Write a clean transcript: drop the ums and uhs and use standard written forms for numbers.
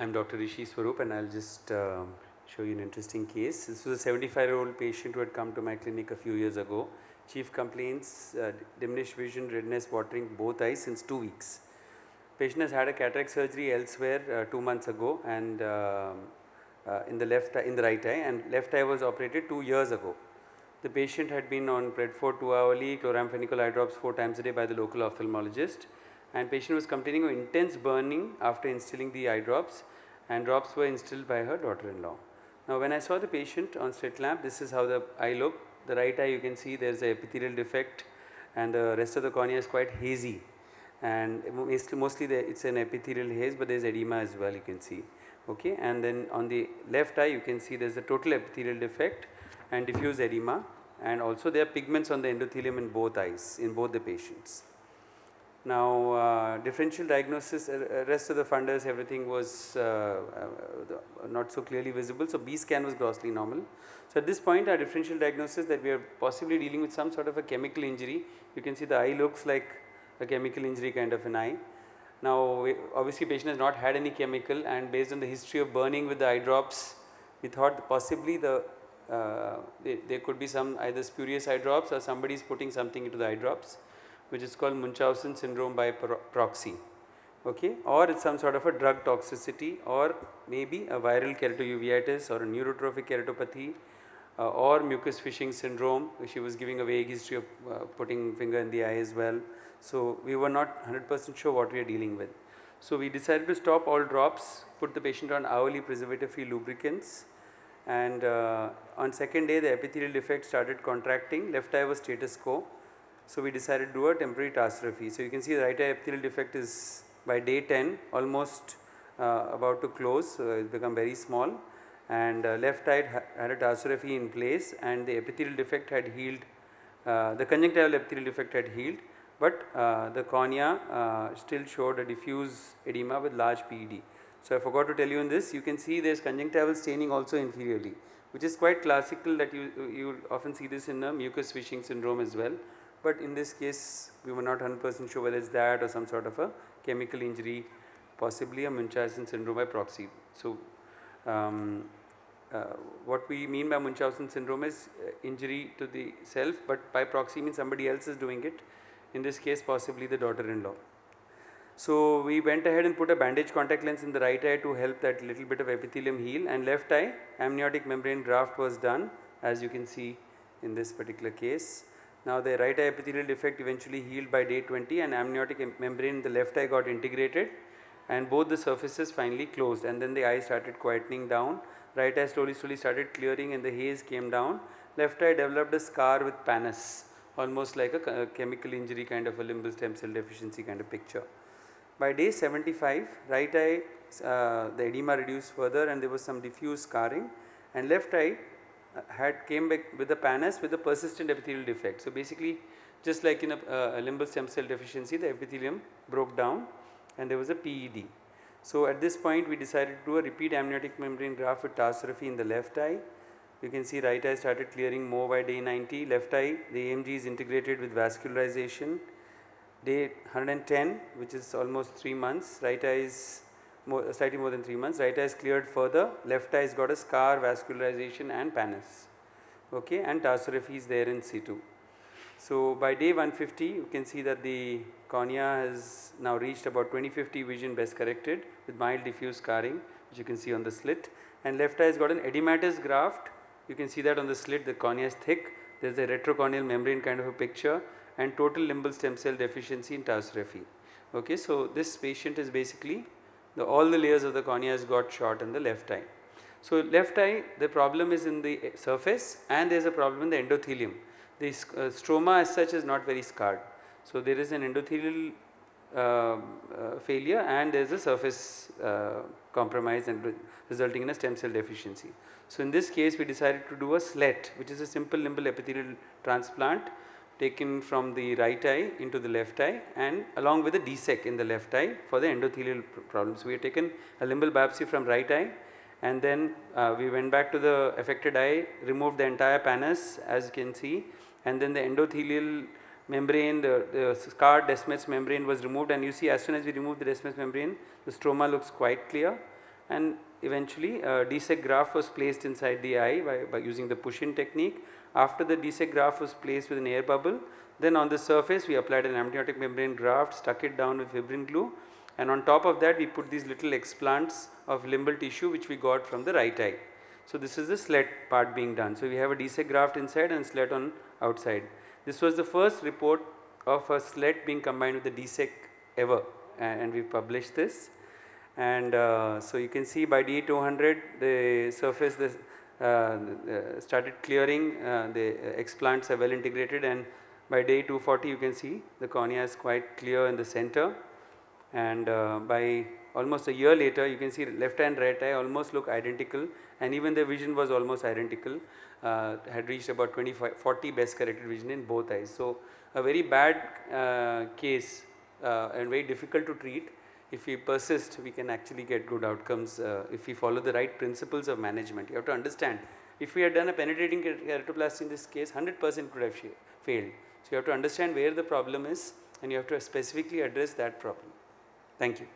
I'm Dr. Rishi Swaroop, and I'll just show you an interesting case. This was a 75-year-old patient who had come to my clinic a few years ago. Chief complaints, diminished vision, redness, watering both eyes since 2 weeks. Patient has had a cataract surgery elsewhere 2 months ago, and in the right eye, and left eye was operated 2 years ago. The patient had been on Predford 2-hourly chloramphenicol eye drops 4 times a day by the local ophthalmologist, and patient was complaining of intense burning after instilling the eye drops, and drops were instilled by her daughter-in-law. Now when I saw the patient on slit lamp, this is how the eye looked. The right eye, you can see there is a epithelial defect, and the rest of the cornea is quite hazy, and mostly it's an epithelial haze, but there is edema as well, you can see. Okay, and then on the left eye you can see there is a total epithelial defect and diffuse edema, and also there are pigments on the endothelium in both eyes, in both the patients. Now differential diagnosis, rest of the fundus, everything was not so clearly visible, so B scan was grossly normal. So at this point our differential diagnosis that we are possibly dealing with some sort of a chemical injury. You can see the eye looks like a chemical injury kind of an eye. Now obviously patient has not had any chemical, and based on the history of burning with the eye drops, we thought possibly there could be some either spurious eye drops or somebody is putting something into the eye drops, which is called Munchausen syndrome by proxy, okay, or it's some sort of a drug toxicity, or maybe a viral keratouveitis or a neurotrophic keratopathy, or mucus fishing syndrome. She was giving a vague history of putting finger in the eye as well. So we were not 100% sure what we are dealing with. So we decided to stop all drops, put the patient on hourly preservative-free lubricants, and on second day the epithelial defect started contracting. Left eye was status quo. So we decided to do a temporary tarsorrhaphy. So you can see the right eye epithelial defect is by day 10 almost about to close, it's become very small, and left eye had a tarsorrhaphy in place, and the epithelial defect had healed, the conjunctival epithelial defect had healed, but the cornea still showed a diffuse edema with large PED. So I forgot to tell you in this, you can see there is conjunctival staining also inferiorly, which is quite classical, that you often see this in a mucus fishing syndrome as well. But in this case we were not 100% sure whether it's that or some sort of a chemical injury, possibly a Munchausen syndrome by proxy. So what we mean by Munchausen syndrome is injury to the self, but by proxy means somebody else is doing it, in this case possibly the daughter-in-law. So we went ahead and put a bandage contact lens in the right eye to help that little bit of epithelium heal, and left eye amniotic membrane graft was done, as you can see in this particular case. Now the right eye epithelial defect eventually healed by day 20, and amniotic membrane in the left eye got integrated, and both the surfaces finally closed, and then the eye started quietening down. Right eye slowly started clearing and the haze came down. Left eye developed a scar with pannus, almost like a chemical injury kind of a limbal stem cell deficiency kind of picture. By day 75, right eye the edema reduced further and there was some diffuse scarring, and left eye came back with a pannus with a persistent epithelial defect. So basically just like in a limbal stem cell deficiency, the epithelium broke down and there was a PED. So at this point we decided to do a repeat amniotic membrane graft with tarsorrhaphy in the left eye. You can see right eye started clearing more by day 90, left eye the AMG is integrated with vascularization. Day 110, which is almost 3 months, right eye is slightly more than 3 months, right eye is cleared further, left eye has got a scar, vascularization and pannus, okay, and tarsorrhaphy is there in situ. So by day 150 you can see that the cornea has now reached about 20/50 vision best corrected with mild diffuse scarring, which you can see on the slit, and left eye has got an edematous graft. You can see that on the slit the cornea is thick, there is a retrocorneal membrane kind of a picture, and total limbal stem cell deficiency in tarsorrhaphy. Okay, so this patient is basically all the layers of the cornea has got shot in the left eye. So left eye, the problem is in the surface and there is a problem in the endothelium. The stroma as such is not very scarred. So there is an endothelial failure and there is a surface compromise and resulting in a stem cell deficiency. So in this case we decided to do a SLET, which is a simple limbal epithelial transplant taken from the right eye into the left eye, and along with a DSEC in the left eye for the endothelial problems. We have taken a limbal biopsy from right eye, and then we went back to the affected eye, removed the entire pannus as you can see, and then the endothelial membrane, the scarred Descemet's membrane was removed, and you see as soon as we remove the Descemet's membrane, the stroma looks quite clear, and eventually DSEC graft was placed inside the eye by using the push-in technique. After the DSEC graft was placed with an air bubble, then on the surface we applied an amniotic membrane graft, stuck it down with fibrin glue, and on top of that we put these little explants of limbal tissue which we got from the right eye. So this is the slit part being done. So we have a DSEC graft inside and slit on outside. This was the first report of a slit being combined with the DSEC ever, and we published this. And so you can see by day 200 the surface started clearing, the explants are well integrated, and by day 240 you can see the cornea is quite clear in the center, and by almost a year later you can see left and right eye almost look identical, and even the vision was almost identical, had reached about 40 best corrected vision in both eyes. So a very bad case and very difficult to treat. If we persist, we can actually get good outcomes if we follow the right principles of management. You have to understand, if we had done a penetrating keratoplasty in this case, 100% could have failed. So you have to understand where the problem is, and you have to specifically address that problem. Thank you.